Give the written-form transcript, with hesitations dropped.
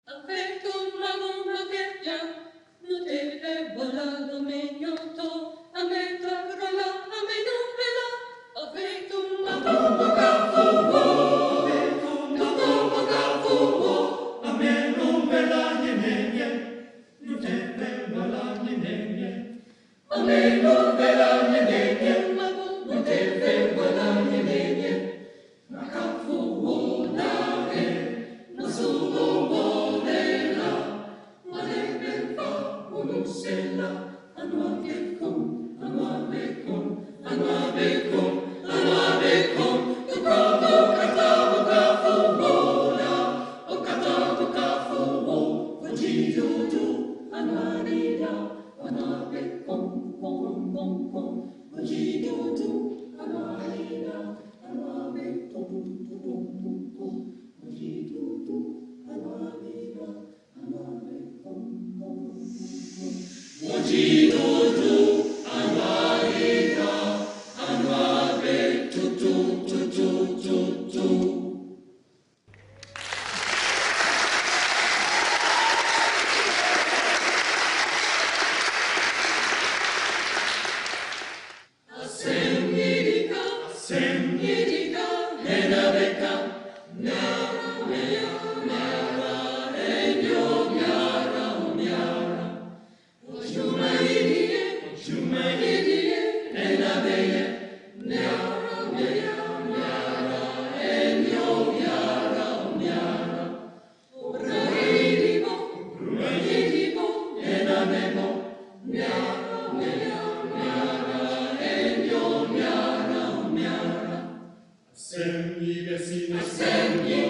Avec ton lagon ma vecchia, non deve volare meglio to, a me traverla, a me non bella, avec ton lagon ma capo, avec ton lagon ma capo, a me non bella niente, non deve volare niente, a me non bella niente, non deve volare niente, ma capo volare, non solo Sella, anuavecum, tu capo catavo cafu vola, o catavo cafu vo, vagido tu, anuarida, anuavecum, vagido tu, anuarida, anuavecum, vagido tu, anuarida, anuavecum. Vagido tu, anuarida, anuave tu. Assem yedica, nena beca, nara, enyo, miara. Juma idie, nena beye, miara, enyo, miara. Bruma idibo, nena memo, miara, enyo, miara. Assem yi, assem yi,